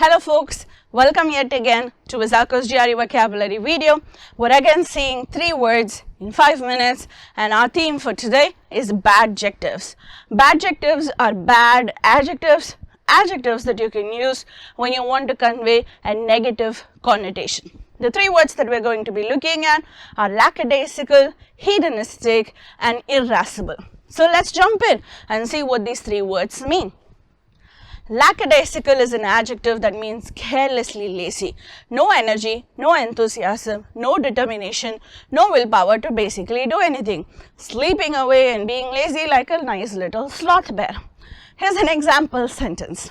Hello folks, welcome yet again to Visako's GRE Vocabulary video. We're again seeing 3 words in 5 minutes and our theme for today is badjectives. Badjectives are bad adjectives, adjectives that you can use when you want to convey a negative connotation. The 3 words that we're going to be looking at are lackadaisical, hedonistic and irascible. So let's jump in and see what these 3 words mean. Lackadaisical is an adjective that means carelessly lazy. No energy, no enthusiasm, no determination, no willpower to basically do anything. Sleeping away and being lazy like a nice little sloth bear. Here's an example sentence.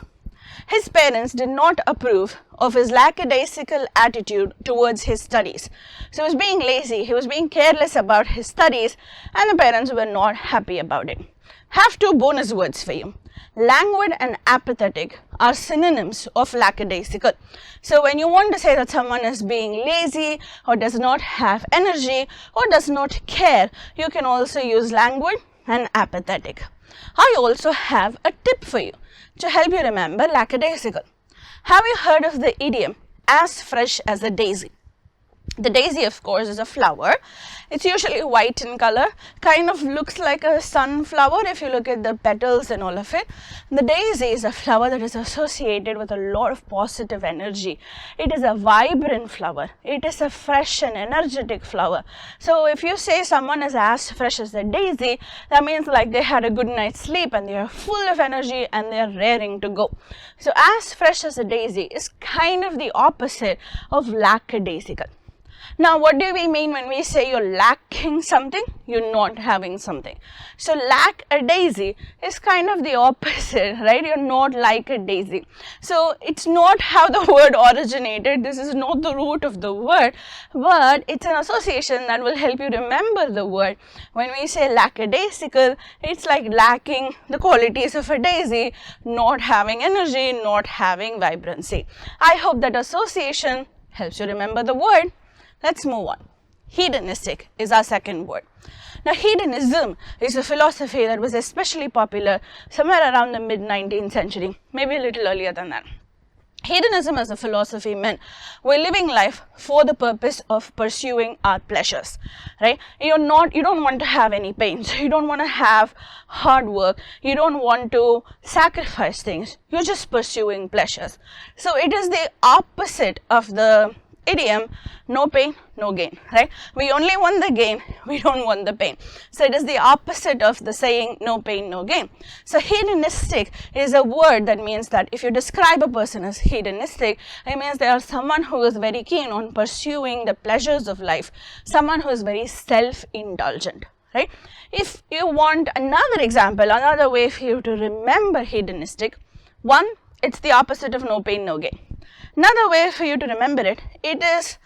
His parents did not approve of his lackadaisical attitude towards his studies. So he was being lazy, he was being careless about his studies, and the parents were not happy about it. Have 2 bonus words for you. Languid and apathetic are synonyms of lackadaisical. So when you want to say that someone is being lazy or does not have energy or does not care, you can also use languid and apathetic. I also have a tip for you to help you remember lackadaisical. Have you heard of the idiom, as fresh as a daisy? The daisy, of course, is a flower. It's usually white in color, kind of looks like a sunflower if you look at the petals and all of it. The daisy is a flower that is associated with a lot of positive energy. It is a vibrant flower. It is a fresh and energetic flower. So if you say someone is as fresh as a daisy, that means like they had a good night's sleep and they are full of energy and they are raring to go. So as fresh as a daisy is kind of the opposite of lackadaisical. Now, what do we mean when we say you're lacking something? You're not having something. So, lack a daisy is kind of the opposite, right? You're not like a daisy. So, it's not how the word originated. This is not the root of the word, but it's an association that will help you remember the word. When we say lackadaisical, it's like lacking the qualities of a daisy, not having energy, not having vibrancy. I hope that association helps you remember the word. Let's move on. Hedonistic is our second word. Now, hedonism is a philosophy that was especially popular somewhere around the mid-19th century, maybe a little earlier than that. Hedonism as a philosophy meant we're living life for the purpose of pursuing our pleasures, right? You don't want to have any pains. You don't want to have hard work. You don't want to sacrifice things. You're just pursuing pleasures. So it is the opposite of the idiom, no pain, no gain, right? We only want the gain, we don't want the pain. So it is the opposite of the saying no pain, no gain. So hedonistic is a word that means that if you describe a person as hedonistic, it means they are someone who is very keen on pursuing the pleasures of life, someone who is very self-indulgent, right? If you want another example, another way for you to remember hedonistic, one, it's the opposite of no pain, no gain. Another way for you to remember it, it is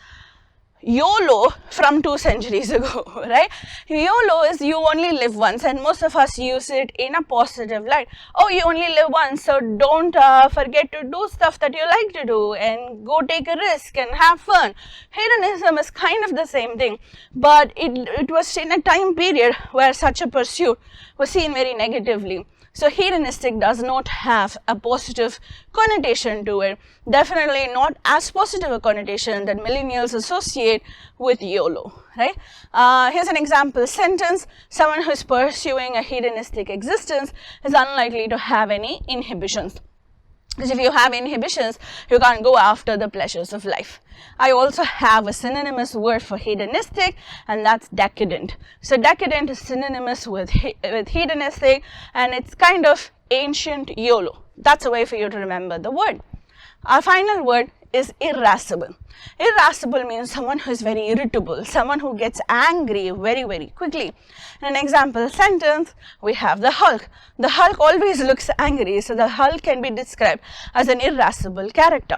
YOLO from 2 centuries ago, right? YOLO is you only live once, and most of us use it in a positive light. Oh, you only live once, so don't forget to do stuff that you like to do and go take a risk and have fun. Hedonism is kind of the same thing, but it was in a time period where such a pursuit was seen very negatively. So hedonistic does not have a positive connotation to it, definitely not as positive a connotation that millennials associate with YOLO, right? Here's an example sentence. Someone who is pursuing a hedonistic existence is unlikely to have any inhibitions. Because if you have inhibitions, you can't go after the pleasures of life. I also have a synonymous word for hedonistic, and that's decadent. So decadent is synonymous with hedonistic, and it's kind of ancient YOLO. That's a way for you to remember the word. Our final word is irascible. Irascible means someone who is very irritable, someone who gets angry very, very quickly. In an example sentence, we have the Hulk. The Hulk always looks angry, so the Hulk can be described as an irascible character.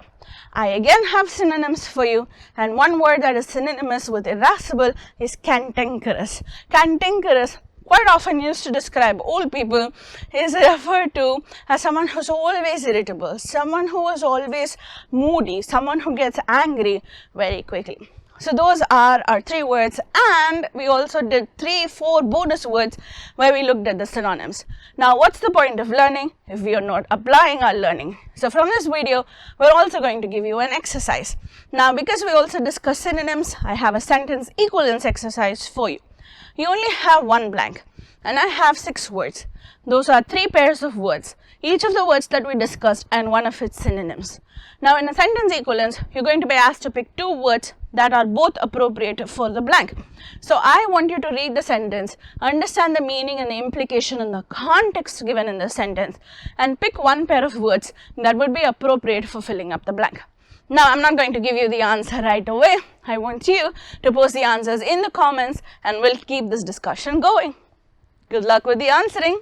I again have synonyms for you, and one word that is synonymous with irascible is cantankerous. Cantankerous, quite often used to describe old people, is referred to as someone who's always irritable, someone who is always moody, someone who gets angry very quickly. So those are our 3 words, and we also did 3-4 bonus words where we looked at the synonyms. Now what's the point of learning if we are not applying our learning? So from this video, we're also going to give you an exercise. Now because we also discussed synonyms, I have a sentence equivalence exercise for you. You only have one blank and I have 6 words. Those are 3 pairs of words, each of the words that we discussed and one of its synonyms. Now in a sentence equivalence, you're going to be asked to pick 2 words that are both appropriate for the blank. So I want you to read the sentence, understand the meaning and the implication and the context given in the sentence, and pick 1 pair of words that would be appropriate for filling up the blank. Now I'm not going to give you the answer right away. I want you to post the answers in the comments and we'll keep this discussion going. Good luck with the answering.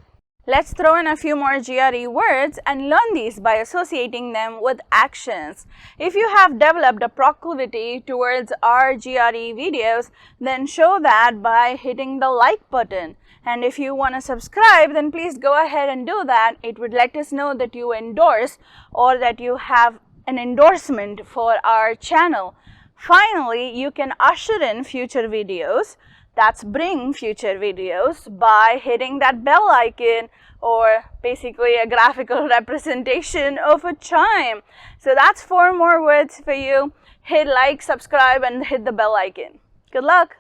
Let's throw in a few more GRE words and learn these by associating them with actions. If you have developed a proclivity towards our GRE videos, then show that by hitting the like button. And if you want to subscribe, then please go ahead and do that. It would let us know that you endorse or that you have an endorsement for our channel. Finally, you can usher in future videos. That's bring future videos by hitting that bell icon, or basically a graphical representation of a chime. So that's 4 more words for you. Hit like, subscribe and hit the bell icon. Good luck!